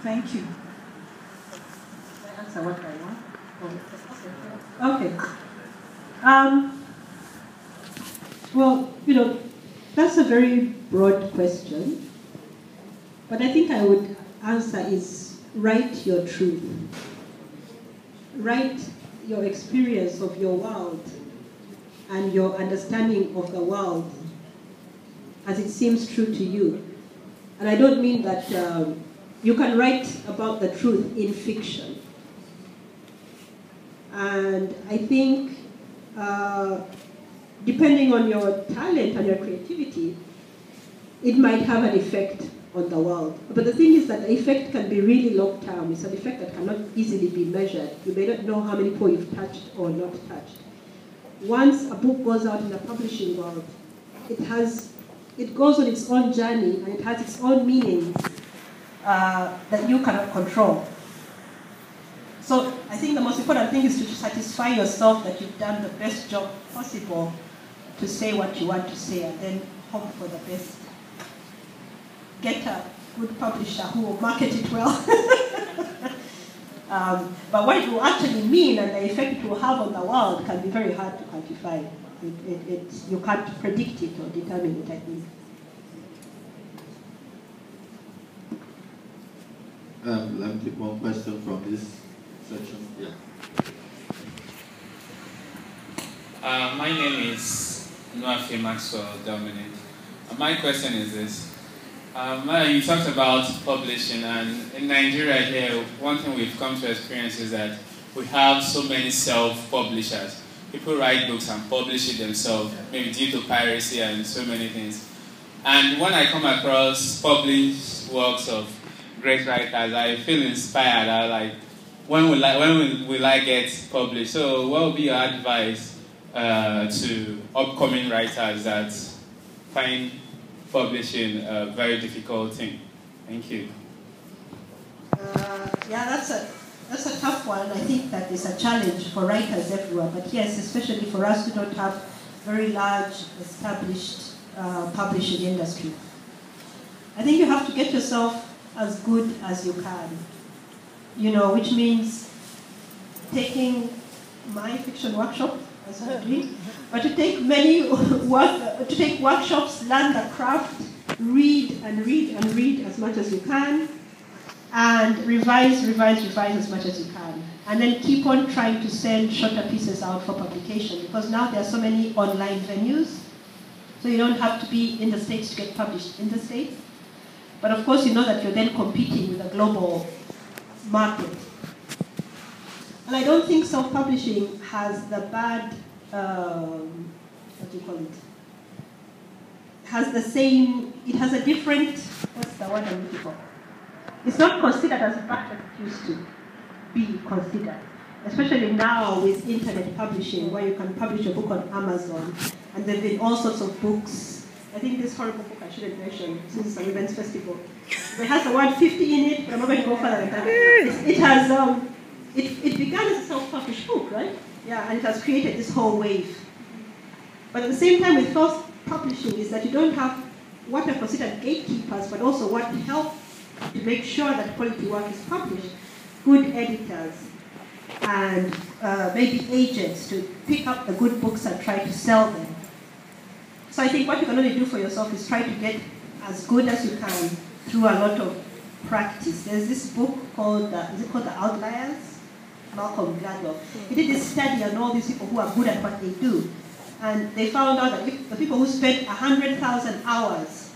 Thank you. Can I answer what I want? Okay. Well, that's a very broad question. But I think I would answer is write your truth. Write your experience of your world and your understanding of the world as it seems true to you. And I don't mean that you can write about the truth in fiction. And I think depending on your talent and your creativity, it might have an effect on the world. But the thing is that the effect can be really long term. It's an effect that cannot easily be measured. You may not know how many people you've touched or not touched. Once a book goes out in the publishing world, it goes on its own journey and it has its own meanings that you cannot control. So I think the most important thing is to satisfy yourself that you've done the best job possible to say what you want to say and then hope for the best. Get a good publisher who will market it well. But what it will actually mean and the effect it will have on the world can be very hard to quantify. You can't predict it or determine it, I think. Let me take one question from this section. Yeah. My name is Noafi Maxwell Dominic. My question is this. You talked about publishing, and in Nigeria here, one thing we've come to experience is that we have so many self-publishers. People write books and publish it themselves, maybe due to piracy and so many things. And when I come across published works of great writers, I feel inspired. I like, when will I get published? So what would be your advice to upcoming writers that find publishing a very difficult thing? Thank you. Yeah, that's a tough one. I think that is a challenge for writers everywhere. But yes, especially for us who don't have very large, established publishing industry. I think you have to get yourself as good as you can. Which means taking my fiction workshop, as I'm doing, but to take workshops, learn the craft, read and read and read as much as you can, and revise as much as you can. And then keep on trying to send shorter pieces out for publication, because now there are so many online venues, so you don't have to be in the States to get published in the States. But of course, you know that you're then competing with a global market. And I don't think self-publishing has the bad, what do you call it? Has the same, it has a different, what's the word I'm looking for? It's not considered as bad as it used to be considered. Especially now with internet publishing, where you can publish a book on Amazon, and there have been all sorts of books. I think this horrible book I shouldn't mention, since it's an events festival. It has the word 50 in it, but I'm not going to go further than that. It began as a self-published book, right? Yeah, and it has created this whole wave. But at the same time with self-publishing is that you don't have what are considered gatekeepers, but also what help to make sure that quality work is published. Good editors and maybe agents to pick up the good books and try to sell them. So I think what you can only do for yourself is try to get as good as you can through a lot of practice. There's this book called, is it called The Outliers? Malcolm Gladwell. He did this study on all these people who are good at what they do. And they found out that if the people who spent 100,000 hours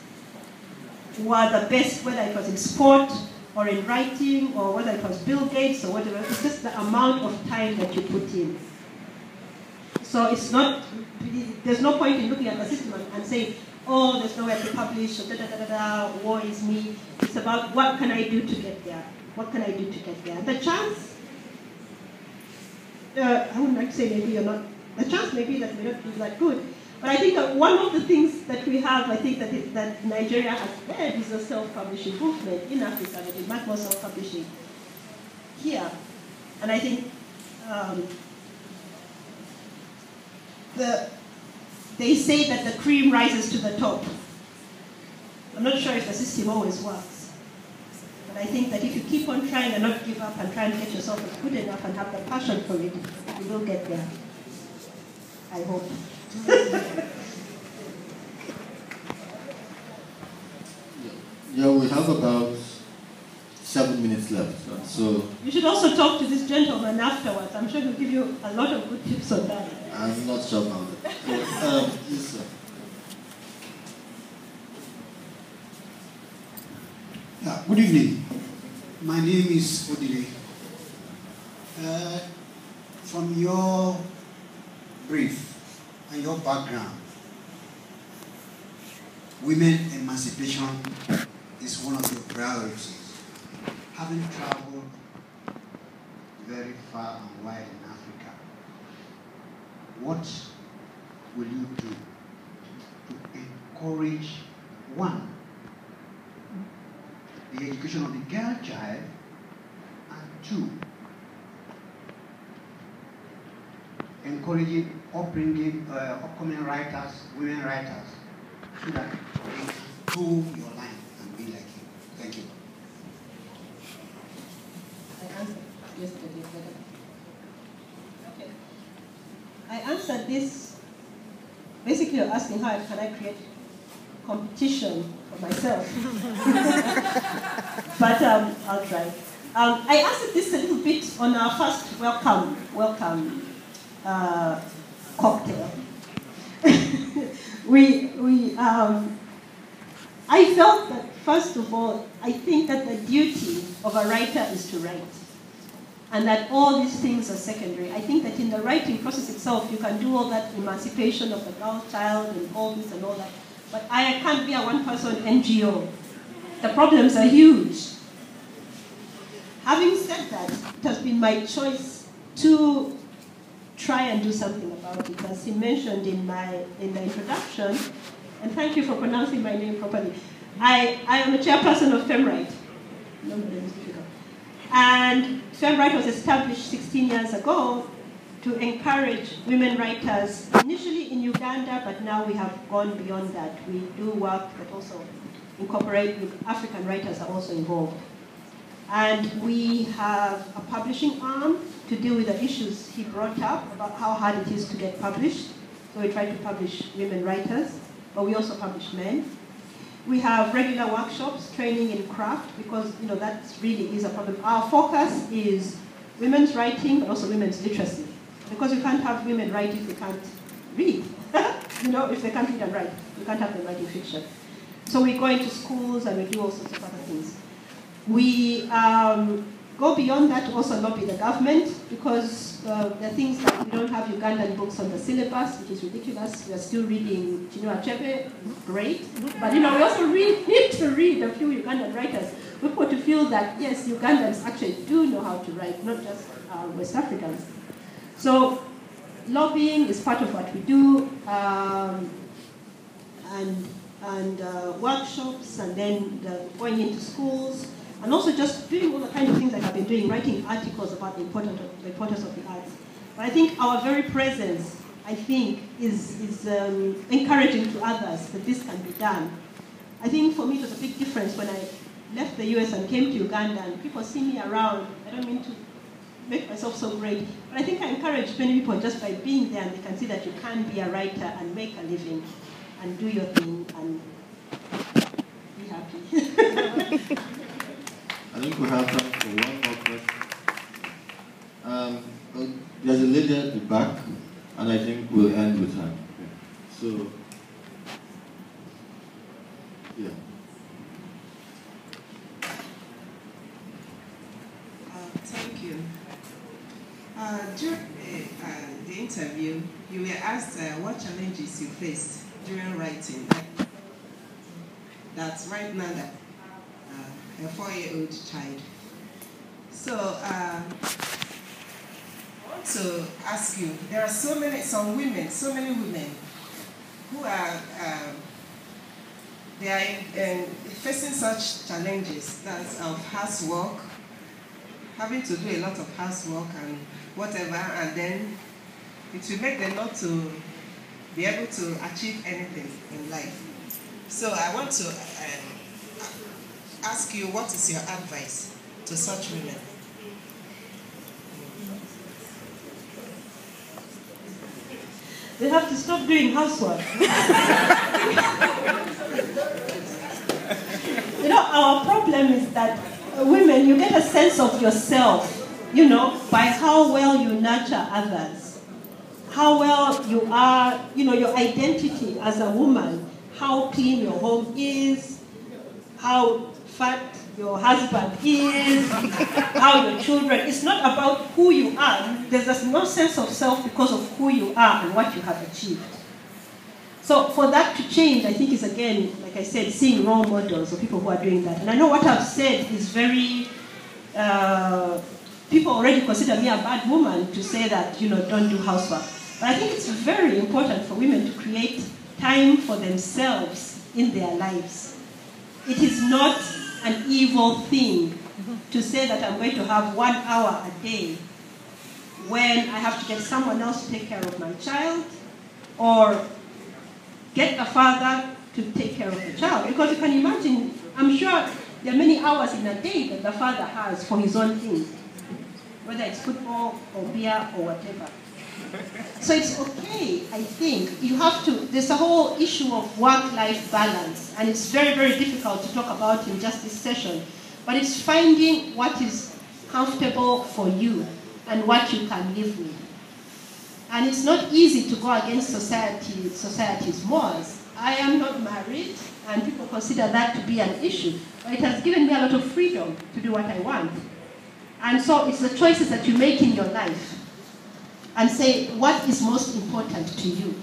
were the best, whether it was in sport or in writing or whether it was Bill Gates or whatever, it's just the amount of time that you put in. So it's not, there's no point in looking at the system and saying, oh, there's nowhere to publish, or woe is me. It's about what can I do to get there? What can I do to get there? The chance, I wouldn't like to say maybe you're not, the chance may be that we're not doing that good. But I think that one of the things that we have, I think that Nigeria has led is a self-publishing movement in Africa. There is much more self-publishing here. And I think they say that the cream rises to the top. I'm not sure if the system always works. But I think that if you keep on trying and not give up and try and get yourself as good enough and have the passion for it, you will get there. I hope. Yeah, we have about 7 minutes left. So you should also talk to this gentleman afterwards. I'm sure he'll give you a lot of good tips on that. I'm not sure about it. Yes, sir. Yeah, good evening. My name is Odile. From your brief and your background, women emancipation is one of your priorities. Having traveled very far and wide in Africa, what will you do to encourage, one, the education of the girl child, and two, encouraging upcoming writers, women writers, so that they can toe your line and be like you. Thank you. I answered yesterday. Okay. I answered this. Basically, you're asking how can I create competition for myself. But I'll try. I answered this a little bit on our first welcome cocktail. I felt that, first of all, I think that the duty of a writer is to write. And that all these things are secondary. I think that in the writing process itself, you can do all that emancipation of the girl child and all this and all that. But I can't be a one-person NGO. The problems are huge. Having said that, it has been my choice to try and do something about it. As he mentioned in the introduction, and thank you for pronouncing my name properly. I am a chairperson of FemRight. And FemRight was established 16 years ago to encourage women writers, initially in Uganda, but now we have gone beyond that. We do work that also incorporate African writers are also involved. And we have a publishing arm to deal with the issues he brought up about how hard it is to get published. So we try to publish women writers, but we also publish men. We have regular workshops, training in craft, because that really is a problem. Our focus is women's writing, but also women's literacy. Because you can't have women write if they can't read. If they can't read and write, you can't have them writing fiction. So we go into schools and we do all sorts of other things. We go beyond that to also lobby the government, because there are things like we don't have Ugandan books on the syllabus, which is ridiculous. We are still reading Chinua Achebe, great. But we also need to read a few Ugandan writers. We want to feel that, yes, Ugandans actually do know how to write, not just West Africans. So lobbying is part of what we do, and workshops, and then going into schools, and also just doing all the kind of things that I've been doing, writing articles about the importance of the arts. But I think our very presence, is encouraging to others that this can be done. I think for me it was a big difference when I left the US and came to Uganda, and people see me around. I don't mean to make myself so great, but I think I encourage many people just by being there, and they can see that you can be a writer and make a living and do your thing and be happy. I think we have time for one more question. There's a lady at the back, and I think we'll end with her. So, yeah. Thank you. During the interview, you were asked what challenges you faced during writing. That's right now that a 4-year-old child. So I want to ask you, there are so many women who are they are facing such challenges, that's of housework, having to do a lot of housework and whatever, and then it will make them not to be able to achieve anything in life. So I want to ask you, what is your advice to such women? They have to stop doing housework. You know, our problem is that women, you get a sense of yourself, you know, by how well you nurture others, how well you are, you know, your identity as a woman, how clean your home is, how fat your husband is, how your children. It's not about who you are. There's no sense of self because of who you are and what you have achieved. So for that to change, I think is again, like I said, seeing role models of people who are doing that. And I know what I've said is very, people already consider me a bad woman to say that, you know, don't do housework. But I think it's very important for women to create time for themselves in their lives. It is not an evil thing to say that I'm going to have 1 hour a day when I have to get someone else to take care of my child, or get a father to take care of the child. Because you can imagine, I'm sure there are many hours in a day that the father has for his own things, whether it's football or beer or whatever. So it's okay, I think. You have to, there's a whole issue of work-life balance, and it's very, very difficult to talk about in just this session. But it's finding what is comfortable for you and what you can live with. And it's not easy to go against society's mores. I am not married, and people consider that to be an issue. But it has given me a lot of freedom to do what I want. And so it's the choices that you make in your life, and say what is most important to you.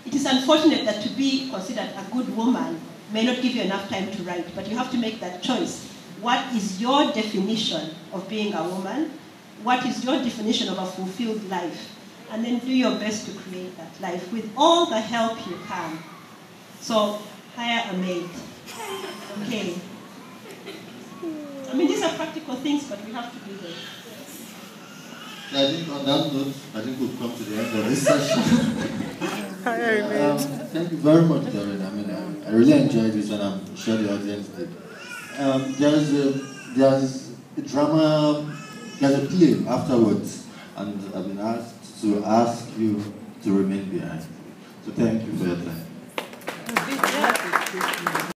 It is unfortunate that to be considered a good woman may not give you enough time to write, but you have to make that choice. What is your definition of being a woman? What is your definition of a fulfilled life? And then do your best to create that life with all the help you can. So hire a maid. Okay. I mean, these are practical things, but we have to do them. I think on that note, I think we've come to the end of this session. Thank you very much, Doreen. I mean, I really enjoyed this, and I'm sure the audience did. There's a drama, there's a play afterwards, and I've been asked to ask you to remain behind. So thank you for your time.